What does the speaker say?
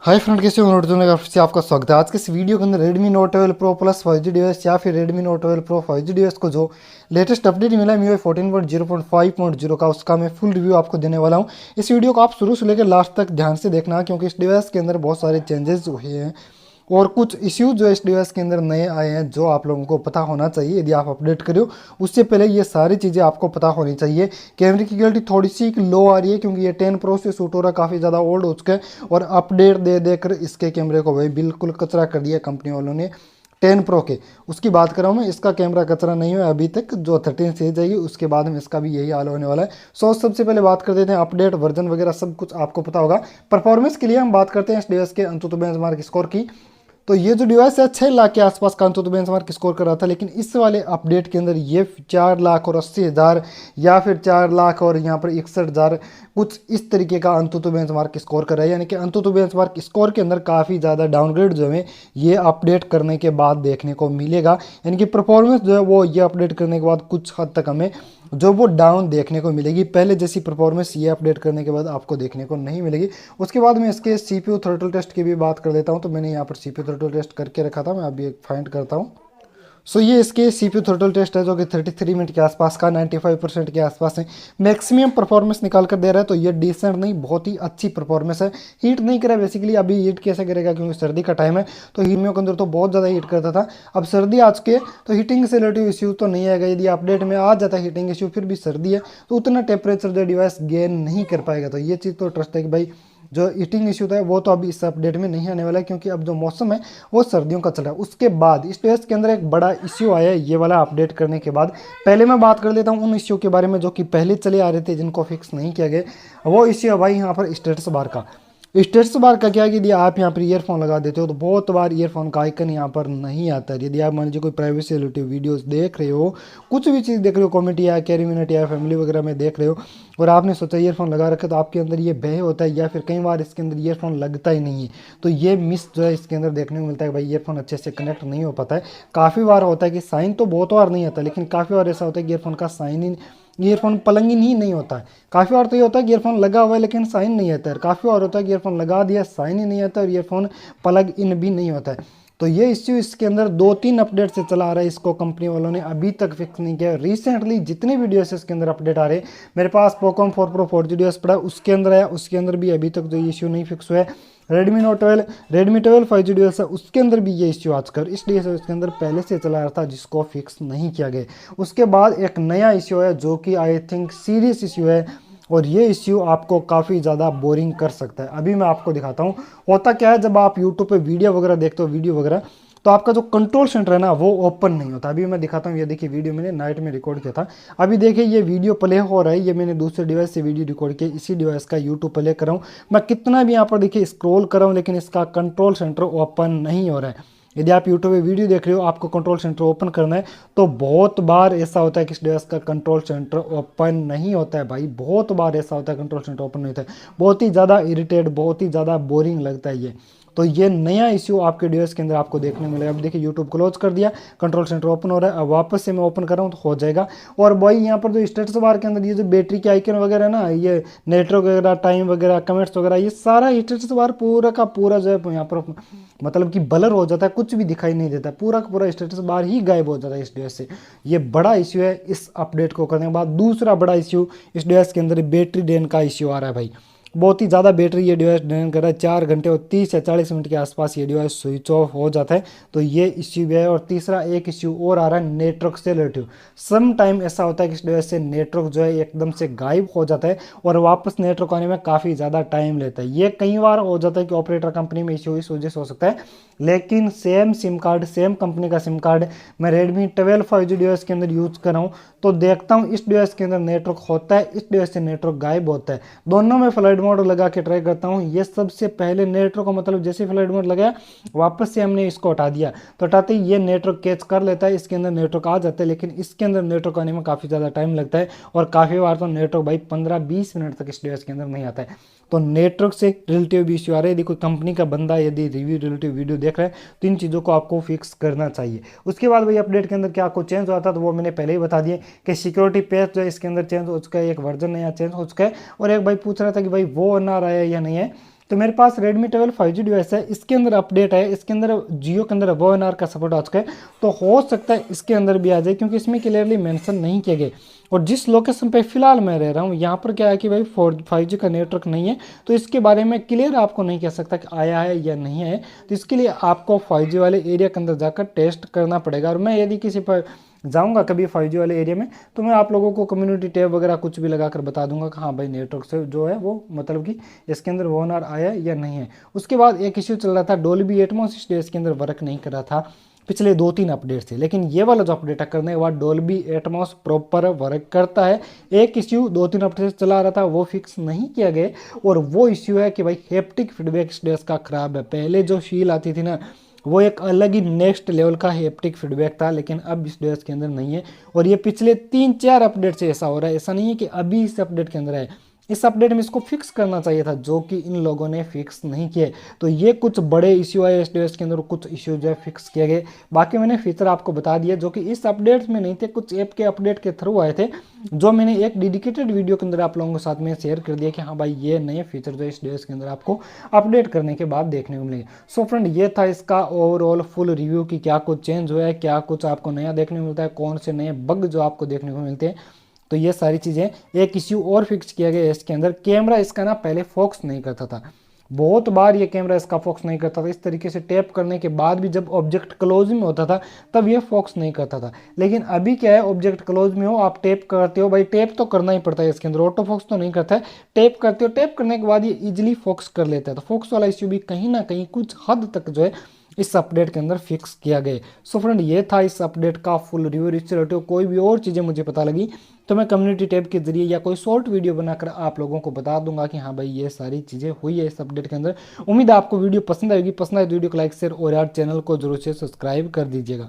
Hi friend, कैसे हो? Note से आपका स्वागत है। आज के इस वीडियो के अंदर Redmi Note 12 Pro Plus 5G device या फिर Redmi Note 12 Pro 5G device को जो लेटेस्ट अपडेट मिला है MIUI 14.0.5.0 का, उसका मैं फुल रिव्यू आपको देने वाला हूं। इस वीडियो को आप शुरू से लेकर लास्ट तक ध्यान से देखना, क्योंकि इस डिवाइस के अंदर बहुत सारे चेंजेस हुए हैं और कुछ इश्यूज जो इस डिवाइस के अंदर नए आए हैं जो आप लोगों को पता होना चाहिए। यदि आप अपडेट करो उससे पहले ये सारी चीज़ें आपको पता होनी चाहिए। कैमरे की क्वालिटी थोड़ी सी लो आ रही है क्योंकि ये 10 प्रो से शूट हो रहा, काफ़ी ज़्यादा ओल्ड हो चुका है और अपडेट दे देकर इसके कैमरे को भाई बिल्कुल कचरा कर दिया कंपनी वालों ने 10 प्रो के। उसकी बात कर रहा हूँ मैं, इसका कैमरा कचरा नहीं हुआ अभी तक। जो 13 सीरीज जाएगी उसके बाद में इसका भी यही हाल होने वाला है। सो सबसे पहले बात कर देते हैं अपडेट वर्जन वगैरह सब कुछ आपको पता होगा। परफॉर्मेंस के लिए हम बात करते हैं इस डिवाइस के अंतुतु बेंचमार्क स्कोर की। तो ये जो डिवाइस है 6 लाख के आसपास का अंतुतु बेंचमार्क स्कोर कर रहा था, लेकिन इस वाले अपडेट के अंदर ये 4,80,000 या फिर 4 लाख और यहाँ पर 61,000 कुछ इस तरीके का अंतुतु बेंचमार्क स्कोर कर रहा है। यानी कि अंतुतु बेंचमार्क स्कोर के अंदर काफ़ी ज़्यादा डाउनग्रेड जो है ये अपडेट करने के बाद देखने को मिलेगा। यानी कि परफॉर्मेंस जो है वो ये अपडेट करने के बाद कुछ हद तक हमें जो वो डाउन देखने को मिलेगी। पहले जैसी परफॉर्मेंस ये अपडेट करने के बाद आपको देखने को नहीं मिलेगी। उसके बाद मैं इसके CPU थ्रोटल टेस्ट की भी बात कर देता हूँ। तो मैंने यहाँ पर CPU थ्रोटल टेस्ट करके रखा था, मैं अभी एक फाइंड करता हूँ। सो ये इसके CPU थ्रोटल टेस्ट है जो कि 33 मिनट के आसपास का 95% के आसपास है। मैक्सिमम परफॉर्मेंस निकाल कर दे रहा है, तो ये डिसेंट नहीं, बहुत ही अच्छी परफॉर्मेंस है। हीट नहीं करा बेसिकली। अभी हीट कैसे करेगा क्योंकि सर्दी का टाइम है, तो हीट के अंदर तो बहुत ज़्यादा हीट करता था। अब सर्दी आज के तो हीटिंग से रिलेटिव इश्यू तो नहीं आएगा। यदि अपडेट में आ जाता है हीटिंग इश्यू, फिर भी सर्दी है तो उतना टेम्परेचर जो डिवाइस गेन नहीं कर पाएगा। तो ये चीज़ तो ट्रस्ट है कि भाई जो ईटिंग इश्यू था वो तो अभी इस अपडेट में नहीं आने वाला है, क्योंकि अब जो मौसम है वो सर्दियों का चल रहा है। उसके बाद इस डिवाइस के अंदर एक बड़ा इश्यू आया है ये वाला अपडेट करने के बाद। पहले मैं बात कर लेता हूँ उन इश्यू के बारे में जो कि पहले चले आ रहे थे, जिनको फिक्स नहीं किया गया। वो इश्यू है भाई यहाँ पर स्टेटस बार का। स्टेटस बार का क्या है कि यदि आप यहाँ पर ईयरफोन लगा देते हो तो बहुत बार ईयरफोन का आइकन यहाँ पर नहीं आता है। यदि आप मान लीजिए कोई प्राइवेसी रिलेटिव वीडियोस देख रहे हो, कुछ भी चीज़ देख रहे हो, कॉमेडी या कैरी मिनट या फैमिली वगैरह में देख रहे हो और आपने सोचा ईयरफोन लगा रखे, तो आपके अंदर ये भय होता है या फिर कई बार इसके अंदर ईयरफोन लगता ही नहीं है। तो ये मिस जो है इसके अंदर देखने को मिलता है, भाई ईयरफोन अच्छे से कनेक्ट नहीं हो पाता है। काफ़ी बार होता है कि साइन तो बहुत बार नहीं आता, लेकिन काफ़ी बार ऐसा होता है कि ईयरफोन का sign in earphone plug in ही नहीं होता है। काफ़ी बार तो ये होता है कि ईयरफोन लगा हुआ है लेकिन साइन नहीं आता है। काफ़ी बार होता है कि ईयरफोन लगा दिया, साइन ही नहीं आता और ईयरफोन प्लग इन भी नहीं होता है। तो ये इश्यू इसके अंदर 2-3 अपडेट से चला आ रहा है। इसको कंपनी वालों ने अभी तक फिक्स नहीं किया। रिसेंटली जितने वीडियोस इसके अंदर अपडेट आ रहे हैं, मेरे पास पोकोन 4 Pro 4G डिवाइस पड़ा है, उसके अंदर आया, उसके अंदर भी अभी तक जो इश्यू नहीं फिक्स हुआ है। Redmi 12 5G डिवाइस है, उसके अंदर भी ये इश्यू आजकल इस डिवाइस इसके अंदर पहले से चला आ रहा था, जिसको फिक्स नहीं किया गया। उसके बाद एक नया इश्यू है जो कि आई थिंक सीरियस इश्यू है और ये इश्यू आपको काफ़ी ज़्यादा बोरिंग कर सकता है। अभी मैं आपको दिखाता हूँ होता क्या है। जब आप यूट्यूब पे वीडियो वगैरह देखते हो वीडियो वगैरह, तो आपका जो कंट्रोल सेंटर है ना वो ओपन नहीं होता। अभी मैं दिखाता हूँ, ये देखिए वीडियो मैंने नाइट में रिकॉर्ड किया था। अभी देखिए ये वीडियो प्ले हो रहा है, ये मैंने दूसरे डिवाइस से वीडियो रिकॉर्ड किया, इसी डिवाइस का यूट्यूब प्ले कर रहा हूँ। मैं कितना भी यहाँ पर देखिए स्क्रॉल कर रहा हूँ लेकिन इसका कंट्रोल सेंटर ओपन नहीं हो रहा है। यदि आप यूट्यूब पे वीडियो देख रहे हो, आपको कंट्रोल सेंटर ओपन करना है, तो बहुत बार ऐसा होता है कि इस डिवाइस का कंट्रोल सेंटर ओपन नहीं होता है। भाई बहुत बार ऐसा होता है कंट्रोल सेंटर ओपन नहीं होता है। बहुत ही ज़्यादा इरिटेट, बहुत ही ज़्यादा बोरिंग लगता है ये। तो ये नया इश्यू आपके डिवाइस के अंदर आपको देखने मिलेगा। अब देखिए यूट्यूब क्लोज कर दिया, कंट्रोल सेंटर ओपन हो रहा है। अब वापस से मैं ओपन कर रहा हूँ तो हो जाएगा। और भाई यहाँ पर जो स्टेटस बार के अंदर ये जो बैटरी के आइकन वगैरह ना, ये नेटवर्क वगैरह, टाइम वगैरह, कमेंट्स वगैरह, ये सारा स्टेटस बार पूरा का पूरा जो है यहाँ पर मतलब कि ब्लर हो जाता है, कुछ भी दिखाई नहीं देता, पूरा का पूरा स्टेटस बार ही गायब हो जाता है इस डिवाइस से। ये बड़ा इश्यू है इस अपडेट को करने के बाद। दूसरा बड़ा इश्यू इस डिवाइस के अंदर बैटरी ड्रेन का इश्यू आ रहा है भाई। बहुत ही ज़्यादा बैटरी ये डिवाइस ड्रेन कर रहा है। 4 घंटे और 30 या 40 मिनट के आसपास ये डिवाइस स्विच ऑफ हो जाता है। तो ये इश्यू भी है। और तीसरा एक इश्यू और आ रहा है नेटवर्क से रिलेटिव। सम टाइम ऐसा होता है कि इस डिवाइस से नेटवर्क जो है एकदम से गायब हो जाता है और वापस नेटवर्क आने में काफ़ी ज़्यादा टाइम लेता है। ये कई बार हो जाता है कि ऑपरेटर कंपनी में इश्यू इस वजह से हो सकता है, लेकिन same same card, same company का सिम कार्ड मैं Redmi 12 5G डिवाइस के अंदर यूज़ कर रहा हूँ, तो देखता हूँ इस डिवाइस के अंदर नेटवर्क होता है, इस डिवाइस से नेटवर्क गायब होता है। दोनों में फ्लाइट मोड लगा के ट्राई करता हूँ। ये सबसे पहले नेटवर्क को मतलब जैसे फ्लाइट मोड लगाया, वापस से हमने इसको हटा दिया, तो हटाते ही ये नेटवर्क कैच कर लेता है, इसके अंदर नेटवर्क आ जाता है। लेकिन इसके अंदर नेटवर्क आने में काफ़ी ज़्यादा टाइम लगता है और काफ़ी बार तो नेटवर्क भाई 15-20 मिनट तक इस डिवाइस के अंदर नहीं आता है। तो नेटवर्क से रिलेटिव इश्यू आ रहा है। यदि कोई कंपनी का बंदा यदि रिव्यू रिलेटिव वीडियो देख रहा है तो इन चीज़ों को आपको फिक्स करना चाहिए। उसके बाद भाई अपडेट के अंदर क्या आपको चेंज हुआ था, तो वो मैंने पहले ही बता दिया कि सिक्योरिटी पैच जो है इसके अंदर चेंज हो चुका है, एक वर्जन नया चेंज हो चुका है। और एक भाई पूछ रहा था कि भाई वो ना रहा है या नहीं है, तो मेरे पास Redmi 12 5G डिवाइस है, इसके अंदर अपडेट है, इसके अंदर जियो के अंदर ONR का सपोर्ट आ चुका है, तो हो सकता है इसके अंदर भी आ जाए, क्योंकि इसमें क्लियरली मेंशन नहीं किया गया। और जिस लोकेशन पे फिलहाल मैं रह रहा हूँ यहाँ पर क्या है कि भाई 5G का नेटवर्क नहीं है, तो इसके बारे में क्लियर आपको नहीं कह सकता कि आया है या नहीं है। तो इसके लिए आपको 5G वाले एरिया के अंदर जाकर टेस्ट करना पड़ेगा। और मैं यदि किसी पर जाऊंगा कभी 5G वाले एरिया में, तो मैं आप लोगों को कम्युनिटी टैब वगैरह कुछ भी लगाकर बता दूंगा कि हाँ भाई नेटवर्क से जो है वो मतलब कि इसके अंदर ONR आया या नहीं है। उसके बाद एक इश्यू चल रहा था डोल्बी एटमॉस, इसलिए इसके अंदर वर्क नहीं कर रहा था पिछले 2-3 अपडेट से, लेकिन ये वाला जो अपडेट है करने के बाद डोल्बी एटमॉस प्रॉपर वर्क करता है। एक इश्यू 2-3 अपडेट से चला रहा था वो फिक्स नहीं किया गया, और वो इश्यू है कि भाई हैप्टिक फीडबैक इस डिवाइस का खराब है। पहले जो फील आती थी ना वो एक अलग ही नेक्स्ट लेवल का हैप्टिक फीडबैक था, लेकिन अब इस डिवाइस के अंदर नहीं है। और ये पिछले 3-4 अपडेट से ऐसा हो रहा है, ऐसा नहीं है कि अभी इस अपडेट के अंदर है। इस अपडेट में इसको फिक्स करना चाहिए था, जो कि इन लोगों ने फिक्स नहीं किए। तो ये कुछ बड़े इश्यू आए इस डिवाइस के अंदर, कुछ इश्यू जो है फिक्स किए गए। बाकी मैंने फीचर आपको बता दिया जो कि इस अपडेट में नहीं थे, कुछ ऐप के अपडेट के थ्रू आए थे, जो मैंने एक डेडिकेटेड वीडियो के अंदर आप लोगों के साथ में शेयर कर दिया कि हाँ भाई ये नए फीचर जो इस डिवाइस के अंदर आपको अपडेट करने के बाद देखने को मिलेंगे। सो फ्रेंड, ये था इसका ओवरऑल फुल रिव्यू कि क्या कुछ चेंज हुआ है, क्या कुछ आपको नया देखने को मिलता है, कौन से नए बग जो आपको देखने को मिलते हैं। तो ये सारी चीज़ें, एक इश्यू और फिक्स किया गया है इसके अंदर, कैमरा इसका ना पहले फोकस नहीं करता था, बहुत बार ये कैमरा इसका फोकस नहीं करता था। इस तरीके से टैप करने के बाद भी जब ऑब्जेक्ट क्लोज में होता था तब ये फोकस नहीं करता था। लेकिन अभी क्या है, ऑब्जेक्ट क्लोज में हो, आप टैप करते हो, भाई टैप तो करना ही पड़ता है इसके अंदर, ऑटो फोकस तो नहीं करता है, टैप करते हो, टैप करने के बाद ये इजिली फोकस कर लेता है। तो फोकस वाला इश्यू भी कहीं ना कहीं कुछ हद तक जो है इस अपडेट के अंदर फिक्स किया गया। सो फ्रेंड, ये था इस अपडेट का फुल रिव्यू। इससे रिलेटेड कोई भी और चीज़ें मुझे पता लगी तो मैं कम्युनिटी टैब के जरिए या कोई शॉर्ट वीडियो बनाकर आप लोगों को बता दूंगा कि हाँ भाई ये सारी चीज़ें हुई है इस अपडेट के अंदर। उम्मीद है आपको वीडियो पसंद आएगी। पसंद आए तो वीडियो को लाइक शेयर और यार चैनल को जरूर से सब्सक्राइब कर दीजिएगा।